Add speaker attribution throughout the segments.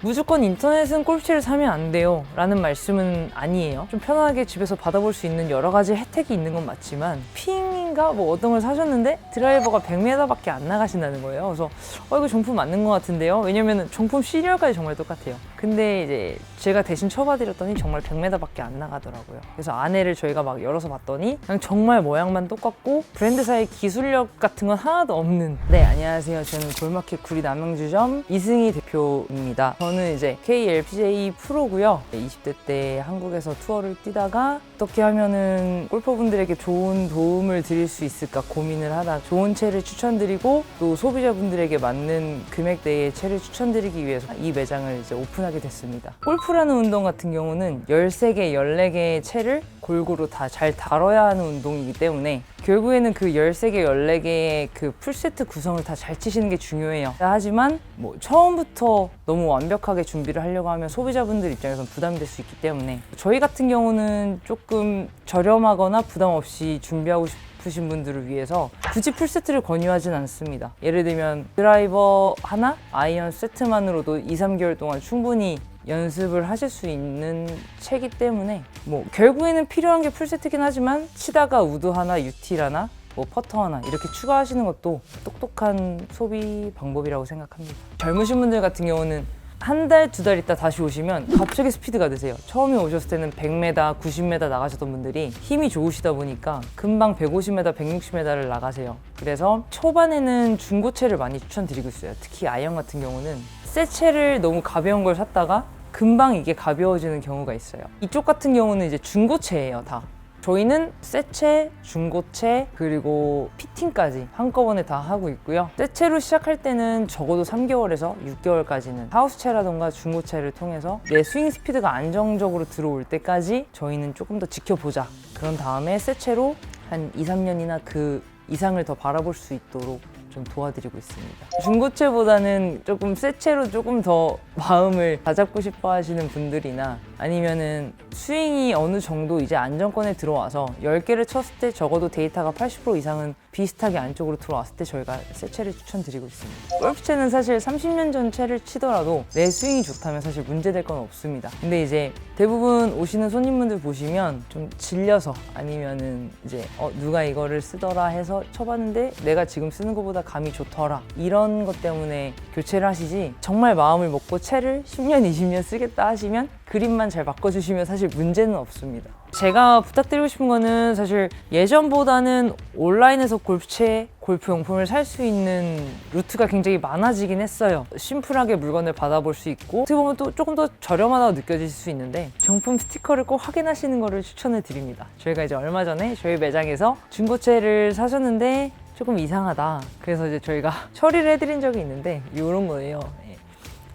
Speaker 1: 무조건 인터넷은 골프채를 사면 안 돼요 라는 말씀은 아니에요. 좀 편하게 집에서 받아볼 수 있는 여러 가지 혜택이 있는 건 맞지만 핑인가 뭐 어떤 걸 사셨는데 드라이버가 100m밖에 안 나가신다는 거예요. 그래서 이거 정품 맞는 것 같은데요. 왜냐면 정품 시리얼까지 정말 똑같아요. 근데 이제 제가 대신 쳐봐드렸더니 정말 100m밖에 안 나가더라고요. 그래서 안에를 저희가 막 열어서 봤더니 그냥 정말 모양만 똑같고 브랜드사의 기술력 같은 건 하나도 없는. 네, 안녕하세요. 저는 골마켓 구리 남양주점 이승희 대표입니다. 저는 이제 KLPGA 프로고요. 20대 때 한국에서 투어를 뛰다가 어떻게 하면은 골퍼분들에게 좋은 도움을 드릴 수 있을까 고민을 하다 좋은 채를 추천드리고 또 소비자분들에게 맞는 금액대의 채를 추천드리기 위해서 이 매장을 이제 오픈하게 됐습니다. 골프라는 운동 같은 경우는 13개, 14개의 채를 골고루 다 잘 다뤄야 하는 운동이기 때문에 결국에는 그 13개, 14개의 그 풀세트 구성을 다 잘 치시는 게 중요해요. 하지만 뭐 처음부터 너무 완벽하게 준비를 하려고 하면 소비자분들 입장에서는 부담이 될 수 있기 때문에 저희 같은 경우는 조금 저렴하거나 부담 없이 준비하고 싶으신 분들을 위해서 굳이 풀세트를 권유하진 않습니다. 예를 들면 드라이버 하나, 아이언 세트만으로도 2-3개월 동안 충분히 연습을 하실 수 있는 채이기 때문에 뭐 결국에는 필요한 게 풀세트긴 하지만 치다가 우드 하나, 유틸 하나, 뭐 퍼터 하나 이렇게 추가하시는 것도 똑똑한 소비 방법이라고 생각합니다. 젊으신 분들 같은 경우는 한 달, 2달 있다 다시 오시면 갑자기 스피드가 드세요. 처음에 오셨을 때는 100m, 90m 나가셨던 분들이 힘이 좋으시다 보니까 금방 150m, 160m를 나가세요. 그래서 초반에는 중고채를 많이 추천드리고 있어요. 특히 아이언 같은 경우는 새 채를 너무 가벼운 걸 샀다가 금방 이게 가벼워지는 경우가 있어요. 이쪽 같은 경우는 이제 중고채예요, 다. 저희는 새채, 중고채, 그리고 피팅까지 한꺼번에 다 하고 있고요. 새채로 시작할 때는 적어도 3개월에서 6개월까지는 하우스채라던가 중고채를 통해서 내 스윙 스피드가 안정적으로 들어올 때까지 저희는 조금 더 지켜보자. 그런 다음에 새채로 한 2-3년이나 그 이상을 더 바라볼 수 있도록 좀 도와드리고 있습니다. 중고채보다는 조금 새 채로 조금 더 마음을 다잡고 싶어 하시는 분들이나 아니면은 스윙이 어느 정도 이제 안정권에 들어와서 10개를 쳤을 때 적어도 데이터가 80% 이상은 비슷하게 안쪽으로 들어왔을 때 저희가 새 채를 추천드리고 있습니다. 골프채는 사실 30년 전 채를 치더라도 내 스윙이 좋다면 사실 문제될 건 없습니다. 근데 이제 대부분 오시는 손님분들 보시면 좀 질려서 아니면은 이제 누가 이거를 쓰더라 해서 쳐봤는데 내가 지금 쓰는 것보다 감이 좋더라 이런 것 때문에 교체를 하시지 정말 마음을 먹고 채를 10년, 20년 쓰겠다 하시면 그립만 잘 바꿔주시면 사실 문제는 없습니다. 제가 부탁드리고 싶은 거는 사실 예전보다는 온라인에서 골프채, 골프용품을 살 수 있는 루트가 굉장히 많아지긴 했어요. 심플하게 물건을 받아볼 수 있고 어떻게 보면 또 조금 더 저렴하다고 느껴질 수 있는데 정품 스티커를 꼭 확인하시는 거를 추천을 드립니다. 저희가 이제 얼마 전에 저희 매장에서 중고채를 사셨는데 조금 이상하다. 그래서 이제 저희가 처리를 해드린 적이 있는데 이런 거예요.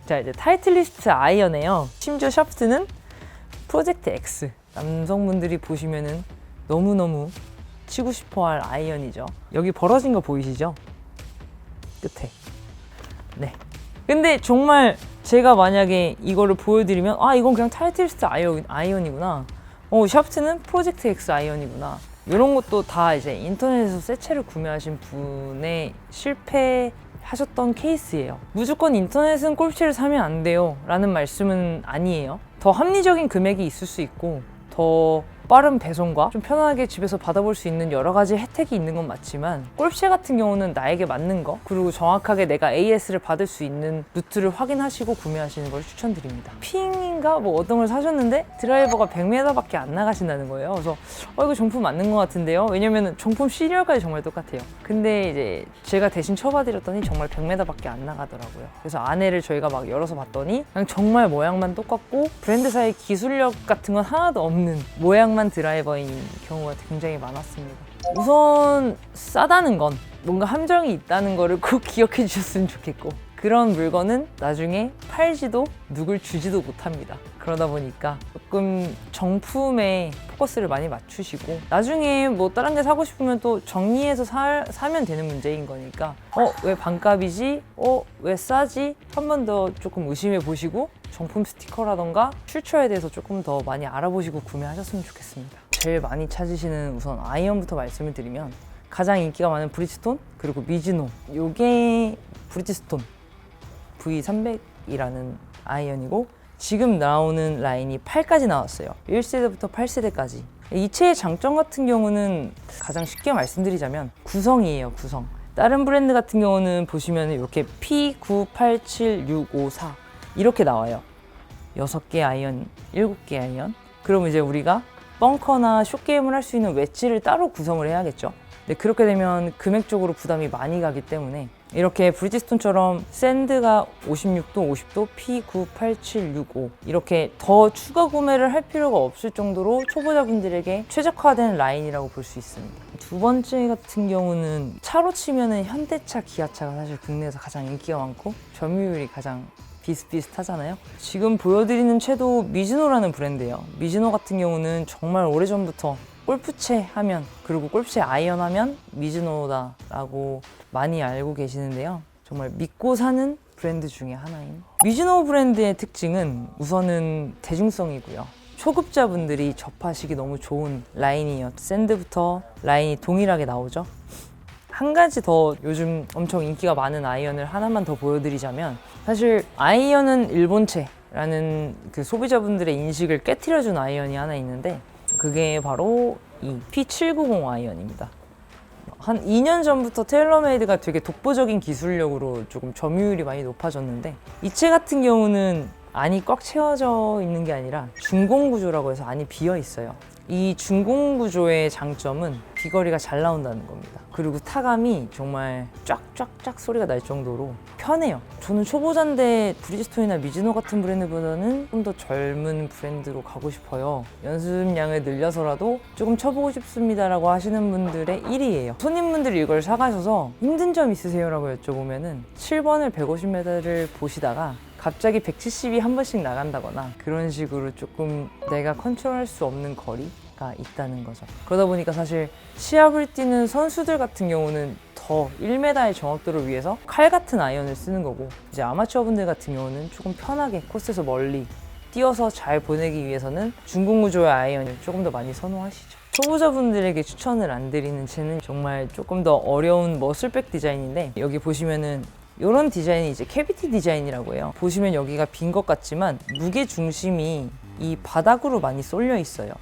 Speaker 1: 자, 이제 타이틀리스트 아이언이에요. 심지어 샤프트는 프로젝트 X. 남성분들이 보시면은 너무너무 치고 싶어할 아이언이죠. 여기 벌어진 거 보이시죠? 끝에. 네. 근데 정말 제가 만약에 이거를 보여드리면 이건 그냥 타이틀리스트 아이언이구나. 샤프트는 프로젝트 X 아이언이구나. 이런 것도 다 이제 인터넷에서 새 채를 구매하신 분의 실패하셨던 케이스예요. 무조건 인터넷은 골프채를 사면 안 돼요 라는 말씀은 아니에요. 더 합리적인 금액이 있을 수 있고 더 빠른 배송과 좀 편하게 집에서 받아볼 수 있는 여러 가지 혜택이 있는 건 맞지만 골프채 같은 경우는 나에게 맞는 거 그리고 정확하게 내가 AS를 받을 수 있는 루트를 확인하시고 구매하시는 걸 추천드립니다. 핑인가 뭐 어떤 걸 사셨는데 드라이버가 100m밖에 안 나가신다는 거예요. 그래서 이거 정품 맞는 것 같은데요. 왜냐면 정품 시리얼까지 정말 똑같아요. 근데 이제 제가 대신 쳐봐드렸더니 정말 100m밖에 안 나가더라고요. 그래서 안에를 저희가 막 열어서 봤더니 그냥 정말 모양만 똑같고 브랜드사의 기술력 같은 건 하나도 없는 모양만 드라이버인 경우가 굉장히 많았습니다. 우선 싸다는 건 뭔가 함정이 있다는 거를 꼭 기억해 주셨으면 좋겠고 그런 물건은 나중에 팔지도 누굴 주지도 못합니다. 그러다 보니까 조금 정품에 포커스를 많이 맞추시고 나중에 뭐 다른 데 사고 싶으면 또 정리해서 사면 되는 문제인 거니까 왜 반값이지? 왜 싸지? 한 번 더 조금 의심해 보시고 정품 스티커라던가 출처에 대해서 조금 더 많이 알아보시고 구매하셨으면 좋겠습니다. 제일 많이 찾으시는 우선 아이언부터 말씀을 드리면 가장 인기가 많은 브리지스톤 그리고 미즈노 요게 브리지스톤 V300 녀석이라는 아이언이고, 지금 나오는 라인이 8까지 나왔어요. 1세대부터 8세대까지. 이 채의 장점 같은 경우는 가장 쉽게 말씀드리자면 구성이에요, 구성. 다른 브랜드 같은 경우는 보시면 이렇게 P987654 이렇게 나와요. 6개 아이언, 7개 아이언. 그럼 이제 우리가 벙커나 숏게임을 할 수 있는 웨지를 따로 구성을 해야겠죠. 근데 그렇게 되면 금액적으로 부담이 많이 가기 때문에 이렇게 브리지스톤처럼 샌드가 56도, 50도, P98765 이렇게 더 추가 구매를 할 필요가 없을 정도로 초보자분들에게 최적화된 라인이라고 볼 수 있습니다. 두 번째 같은 경우는 차로 치면은 현대차, 기아차가 사실 국내에서 가장 인기가 많고 점유율이 가장 비슷비슷하잖아요. 지금 보여드리는 채도 미즈노라는 브랜드예요. 미즈노 같은 경우는 정말 오래전부터 골프채 하면, 그리고 골프채 아이언 하면 미즈노다라고 많이 알고 계시는데요. 정말 믿고 사는 브랜드 중에 하나인 미즈노 브랜드의 특징은 우선은 대중성이고요. 초급자분들이 접하시기 너무 좋은 라인이에요. 샌드부터 라인이 동일하게 나오죠. 한 가지 더 요즘 엄청 인기가 많은 아이언을 하나만 더 보여드리자면, 사실 아이언은 일본채라는 그 소비자분들의 인식을 깨트려준 아이언이 하나 있는데, 그게 바로 이 P790 아이언입니다. 한 2년 전부터 테일러메이드가 되게 독보적인 기술력으로 조금 점유율이 많이 높아졌는데, 이 채 같은 경우는 안이 꽉 채워져 있는 게 아니라 중공 구조라고 해서 안이 비어 있어요. 이 중공 구조의 장점은 비거리가 잘 나온다는 겁니다. 그리고 타감이 정말 쫙쫙쫙 소리가 날 정도로 편해요. 저는 초보자인데 브리지스톤이나 미즈노 같은 브랜드보다는 좀 더 젊은 브랜드로 가고 싶어요. 연습량을 늘려서라도 조금 쳐보고 싶습니다라고 하시는 분들의 1위예요. 손님분들이 이걸 사가셔서 힘든 점 있으세요? 라고 여쭤보면은 7번을 150m를 보시다가 갑자기 170이 한 번씩 나간다거나 그런 식으로 조금 내가 컨트롤할 수 없는 거리가 있다는 거죠. 그러다 보니까 사실 시합을 뛰는 선수들 같은 경우는 더 1m의 정확도를 위해서 칼 같은 아이언을 쓰는 거고, 이제 아마추어 분들 같은 경우는 조금 편하게 코스에서 멀리 뛰어서 잘 보내기 위해서는 중공 구조의 아이언을 조금 더 많이 선호하시죠. 초보자분들에게 추천을 안 드리는 채는 정말 조금 더 어려운 머슬백 디자인인데, 여기 보시면은 이런 디자인이 이제 캐비티 디자인이라고 해요. 보시면 여기가 빈 것 같지만 무게 중심이 이 바닥으로 많이 쏠려 있어요.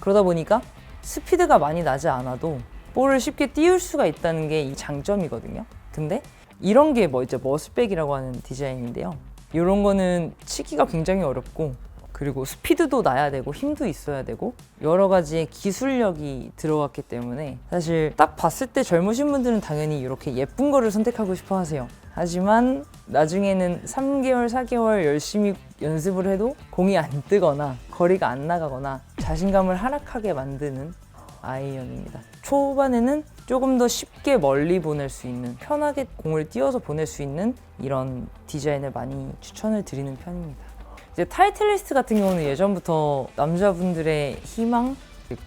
Speaker 1: 그러다 보니까 스피드가 많이 나지 않아도 볼을 쉽게 띄울 수가 있다는 게 이 장점이거든요. 근데 이런 게 이제 머슬백이라고 하는 디자인인데요. 이런 거는 치기가 굉장히 어렵고, 그리고 스피드도 나야 되고 힘도 있어야 되고 여러 가지의 기술력이 들어갔기 때문에 사실 딱 봤을 때 젊으신 분들은 당연히 이렇게 예쁜 거를 선택하고 싶어 하세요. 하지만 나중에는 3개월, 4개월 열심히 연습을 해도 공이 안 뜨거나 거리가 안 나가거나 자신감을 하락하게 만드는 아이언입니다. 초반에는 조금 더 쉽게 멀리 보낼 수 있는, 편하게 공을 띄워서 보낼 수 있는 이런 디자인을 많이 추천을 드리는 편입니다. 이제 타이틀리스트 같은 경우는 예전부터 남자분들의 희망,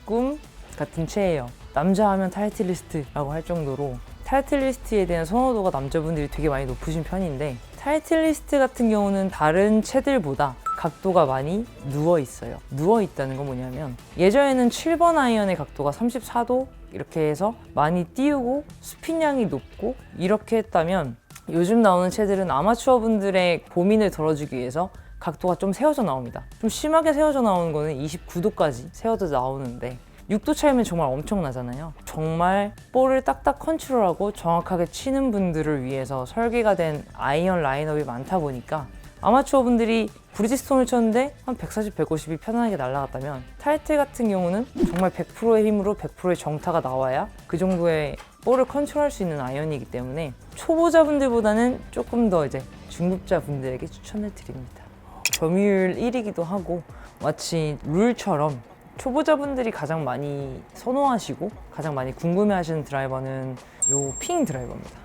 Speaker 1: 꿈 같은 채예요. 남자 하면 타이틀리스트라고 할 정도로 타이틀리스트에 대한 선호도가 남자분들이 되게 많이 높으신 편인데, 타이틀리스트 같은 경우는 다른 채들보다 각도가 많이 누워 있어요. 누워 있다는 건 뭐냐면, 예전에는 7번 아이언의 각도가 34도 이렇게 해서 많이 띄우고 스핀량이 높고 이렇게 했다면, 요즘 나오는 채들은 아마추어 분들의 고민을 덜어주기 위해서 각도가 좀 세워져 나옵니다. 좀 심하게 세워져 나오는 거는 29도까지 세워져 나오는데 6도 차이면 정말 엄청나잖아요. 정말 볼을 딱딱 컨트롤하고 정확하게 치는 분들을 위해서 설계가 된 아이언 라인업이 많다 보니까 아마추어 분들이 브리지스톤을 쳤는데 한 140, 150이 편안하게 날아갔다면, 타이틀 같은 경우는 정말 100%의 힘으로 100%의 정타가 나와야 그 정도의 볼을 컨트롤할 수 있는 아이언이기 때문에 초보자분들보다는 조금 더 이제 중급자분들에게 추천을 드립니다. 점유율 1위기도 하고, 마치 룰처럼 초보자분들이 가장 많이 선호하시고 가장 많이 궁금해하시는 드라이버는 요 핑 드라이버입니다.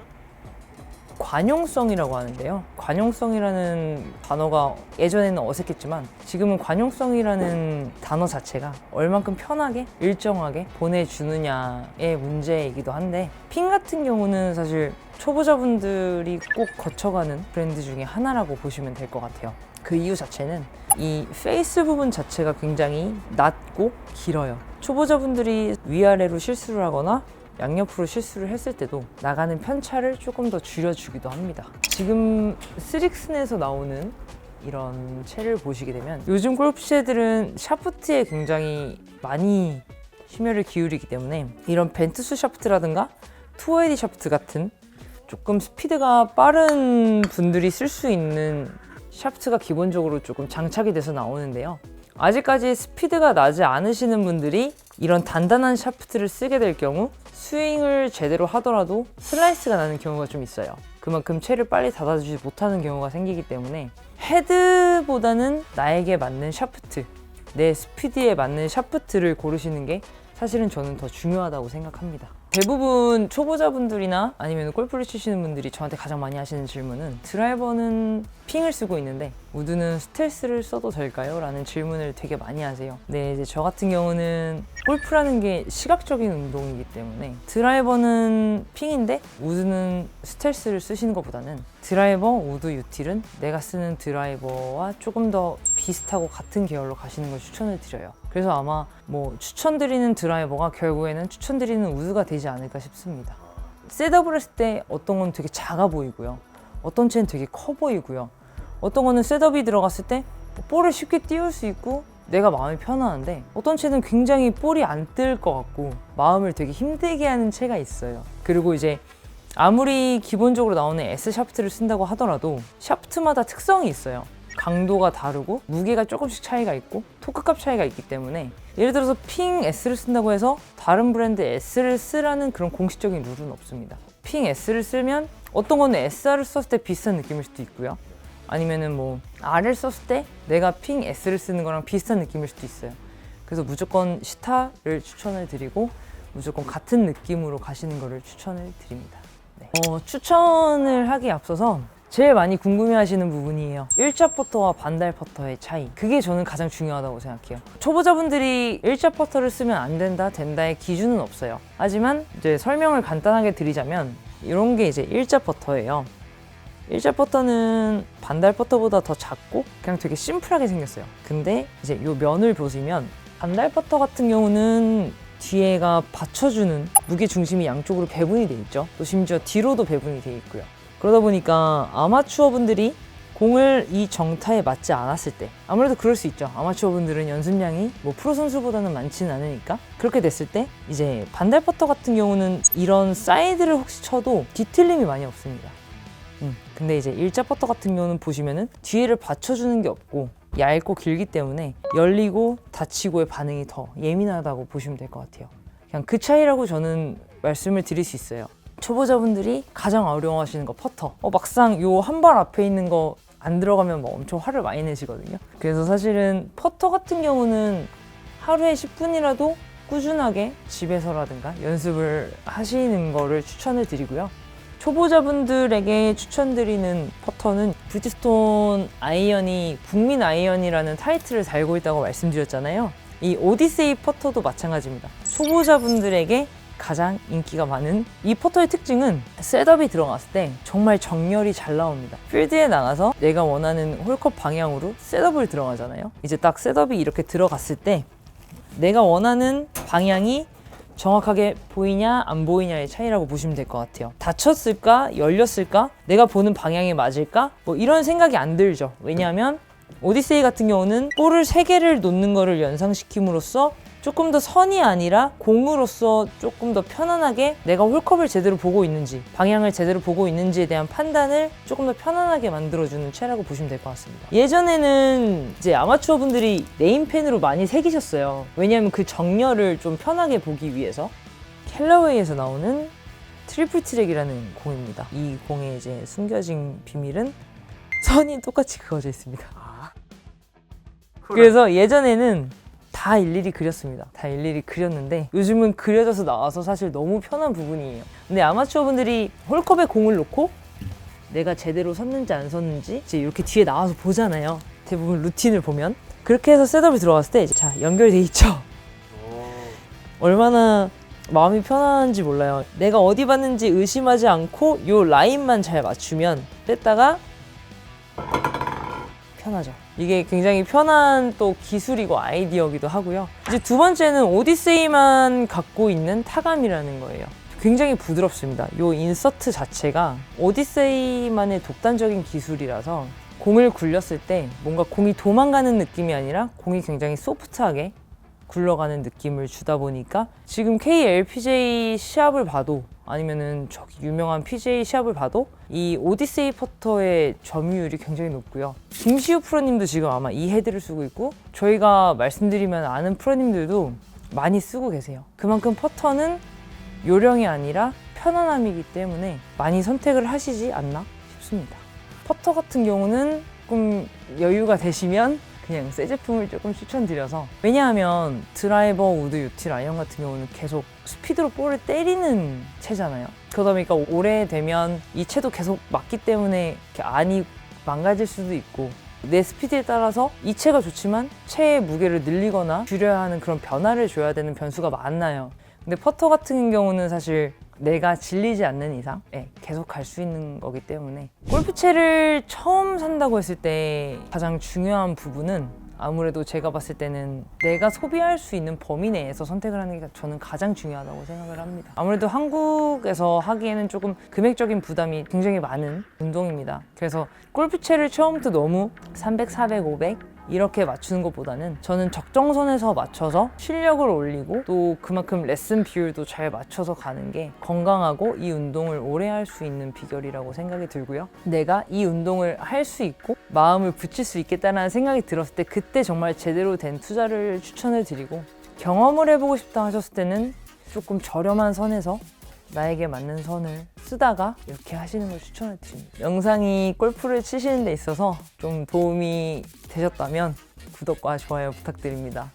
Speaker 1: 관용성이라고 하는데요. 관용성이라는 단어가 예전에는 어색했지만 지금은 관용성이라는 단어 자체가 얼만큼 편하게 일정하게 보내주느냐의 문제이기도 한데, 핑 같은 경우는 사실 초보자분들이 꼭 거쳐가는 브랜드 중에 하나라고 보시면 될 것 같아요. 그 이유 자체는 이 페이스 부분 자체가 굉장히 낮고 길어요. 초보자분들이 위아래로 실수를 하거나 양옆으로 실수를 했을 때도 나가는 편차를 조금 더 줄여주기도 합니다. 지금 스릭슨에서 나오는 이런 채를 보시게 되면 요즘 골프채들은 샤프트에 굉장히 많이 심혈을 기울이기 때문에 이런 벤투스 샤프트라든가 투어에디 샤프트 같은 조금 스피드가 빠른 분들이 쓸 수 있는 샤프트가 기본적으로 조금 장착이 돼서 나오는데요. 아직까지 스피드가 나지 않으시는 분들이 이런 단단한 샤프트를 쓰게 될 경우 스윙을 제대로 하더라도 슬라이스가 나는 경우가 좀 있어요. 그만큼 채를 빨리 닫아주지 못하는 경우가 생기기 때문에 헤드보다는 나에게 맞는 샤프트, 내 스피드에 맞는 샤프트를 고르시는 게 사실은 저는 더 중요하다고 생각합니다. 대부분 초보자분들이나 아니면 골프를 치시는 분들이 저한테 가장 많이 하시는 질문은 드라이버는 핑을 쓰고 있는데 우드는 스텔스를 써도 될까요? 라는 질문을 되게 많이 하세요. 네, 이제 저 같은 경우는 골프라는 게 시각적인 운동이기 때문에 드라이버는 핑인데 우드는 스텔스를 쓰시는 것보다는 드라이버, 우드, 유틸은 내가 쓰는 드라이버와 조금 더 비슷하고 같은 계열로 가시는 걸 추천을 드려요. 그래서 아마 뭐 추천드리는 드라이버가 결국에는 추천드리는 우드가 되지 않을까 싶습니다. 셋업을 했을 때 어떤 건 되게 작아 보이고요. 어떤 채는 되게 커 보이고요. 어떤 거는 셋업이 들어갔을 때 볼을 쉽게 띄울 수 있고 내가 마음이 편안한데 어떤 채는 굉장히 볼이 안 뜰 것 같고 마음을 되게 힘들게 하는 채가 있어요. 그리고 이제 아무리 기본적으로 나오는 S 샤프트를 쓴다고 하더라도 샤프트마다 특성이 있어요. 강도가 다르고 무게가 조금씩 차이가 있고 토크값 차이가 있기 때문에 예를 들어서 핑 S를 쓴다고 해서 다른 브랜드 S를 쓰라는 그런 공식적인 룰은 없습니다. 핑 S를 쓰면 어떤 거는 SR을 썼을 때 비슷한 느낌일 수도 있고요. 아니면은 뭐 R을 썼을 때 내가 핑 S를 쓰는 거랑 비슷한 느낌일 수도 있어요. 그래서 무조건 시타를 추천을 드리고 무조건 같은 느낌으로 가시는 거를 추천을 드립니다. 네. 추천을 하기에 앞서서 제일 많이 궁금해하시는 부분이에요. 일자 퍼터와 반달 퍼터의 차이. 그게 저는 가장 중요하다고 생각해요. 초보자분들이 일자 퍼터를 쓰면 안 된다, 된다의 기준은 없어요. 하지만 이제 설명을 간단하게 드리자면 이런 게 이제 일자 퍼터예요. 일자 퍼터는 반달 퍼터보다 더 작고 그냥 되게 심플하게 생겼어요. 근데 이제 이 면을 보시면 반달 퍼터 같은 경우는 뒤에가 받쳐주는 무게 중심이 양쪽으로 배분이 돼 있죠. 또 심지어 뒤로도 배분이 돼 있고요. 그러다 보니까 아마추어 분들이 공을 이 정타에 맞지 않았을 때 아무래도 그럴 수 있죠. 아마추어 분들은 연습량이 뭐 프로 선수보다는 많지는 않으니까 그렇게 됐을 때 이제 반달 퍼터 같은 경우는 이런 사이드를 혹시 쳐도 뒤틀림이 많이 없습니다. 근데 이제 일자 퍼터 같은 경우는 보시면은 뒤에를 받쳐주는 게 없고 얇고 길기 때문에 열리고 닫히고의 반응이 더 예민하다고 보시면 될 것 같아요. 그냥 그 차이라고 저는 말씀을 드릴 수 있어요. 초보자분들이 가장 어려워하시는 거 퍼터. 막상 요 한 발 앞에 있는 거 안 들어가면 뭐 엄청 화를 많이 내시거든요. 그래서 사실은 퍼터 같은 경우는 하루에 10분이라도 꾸준하게 집에서라든가 연습을 하시는 거를 추천을 드리고요. 초보자분들에게 추천드리는 퍼터는 브리지스톤 아이언이 국민 아이언이라는 타이틀을 달고 있다고 말씀드렸잖아요. 이 오디세이 퍼터도 마찬가지입니다. 초보자분들에게 가장 인기가 많은 이 퍼터의 특징은 셋업이 들어갔을 때 정말 정렬이 잘 나옵니다. 필드에 나가서 내가 원하는 홀컵 방향으로 셋업을 들어가잖아요. 이제 딱 셋업이 이렇게 들어갔을 때 내가 원하는 방향이 정확하게 보이냐 안 보이냐의 차이라고 보시면 될 것 같아요. 닫혔을까 열렸을까 내가 보는 방향이 맞을까 뭐 이런 생각이 안 들죠. 왜냐하면 오디세이 같은 경우는 볼을 3개를 놓는 거를 연상시킴으로써 조금 더 선이 아니라 공으로서 조금 더 편안하게 내가 홀컵을 제대로 보고 있는지 방향을 제대로 보고 있는지에 대한 판단을 조금 더 편안하게 만들어주는 채라고 보시면 될 것 같습니다. 예전에는 이제 아마추어 분들이 네임펜으로 많이 새기셨어요. 왜냐하면 그 정렬을 좀 편하게 보기 위해서. 캘러웨이에서 나오는 트리플 트랙이라는 공입니다. 이 공의 이제 숨겨진 비밀은 선이 똑같이 그어져 있습니다. 그래서 예전에는 다 일일이 그렸습니다. 다 일일이 그렸는데 요즘은 그려져서 나와서 사실 너무 편한 부분이에요. 근데 아마추어 분들이 홀컵에 공을 놓고 내가 제대로 섰는지 안 섰는지 이제 이렇게 뒤에 나와서 보잖아요. 대부분 루틴을 보면 그렇게 해서 셋업이 들어갔을 때 이제 자 연결돼 있죠. 얼마나 마음이 편안한지 몰라요. 내가 어디 봤는지 의심하지 않고 요 라인만 잘 맞추면 뺐다가 편하죠. 이게 굉장히 편한 또 기술이고 아이디어기도 하고요. 이제 두 번째는 오디세이만 갖고 있는 타감이라는 거예요. 굉장히 부드럽습니다. 이 인서트 자체가 오디세이만의 독단적인 기술이라서 공을 굴렸을 때 뭔가 공이 도망가는 느낌이 아니라 공이 굉장히 소프트하게 굴러가는 느낌을 주다 보니까 지금 KLPJ 시합을 봐도 아니면은 저기 유명한 PJ 시합을 봐도 이 오디세이 퍼터의 점유율이 굉장히 높고요. 김시우 프로님도 지금 아마 이 헤드를 쓰고 있고 저희가 말씀드리면 아는 프로님들도 많이 쓰고 계세요. 그만큼 퍼터는 요령이 아니라 편안함이기 때문에 많이 선택을 하시지 않나 싶습니다. 퍼터 같은 경우는 조금 여유가 되시면 그냥 새 제품을 조금 추천드려서, 왜냐하면 드라이버, 우드, 유틸, 아이언 같은 경우는 계속 스피드로 볼을 때리는 채잖아요. 그러다 보니까 오래되면 이 채도 계속 맞기 때문에 이렇게 안이 망가질 수도 있고 내 스피드에 따라서 이 채가 좋지만 채의 무게를 늘리거나 줄여야 하는 그런 변화를 줘야 되는 변수가 많아요. 근데 퍼터 같은 경우는 사실 내가 질리지 않는 이상 계속 갈 수 있는 거기 때문에 골프채를 처음 산다고 했을 때 가장 중요한 부분은 아무래도 제가 봤을 때는 내가 소비할 수 있는 범위 내에서 선택을 하는 게 저는 가장 중요하다고 생각을 합니다. 아무래도 한국에서 하기에는 조금 금액적인 부담이 굉장히 많은 운동입니다. 그래서 골프채를 처음부터 너무 300, 400, 500 이렇게 맞추는 것보다는 저는 적정선에서 맞춰서 실력을 올리고 또 그만큼 레슨 비율도 잘 맞춰서 가는 게 건강하고 이 운동을 오래 할 수 있는 비결이라고 생각이 들고요. 내가 이 운동을 할 수 있고 마음을 붙일 수 있겠다는 생각이 들었을 때 그때 정말 제대로 된 투자를 추천을 드리고, 경험을 해보고 싶다 하셨을 때는 조금 저렴한 선에서 나에게 맞는 선을 쓰다가 이렇게 하시는 걸 추천을 드립니다. 영상이 골프를 치시는 데 있어서 좀 도움이 되셨다면 구독과 좋아요 부탁드립니다.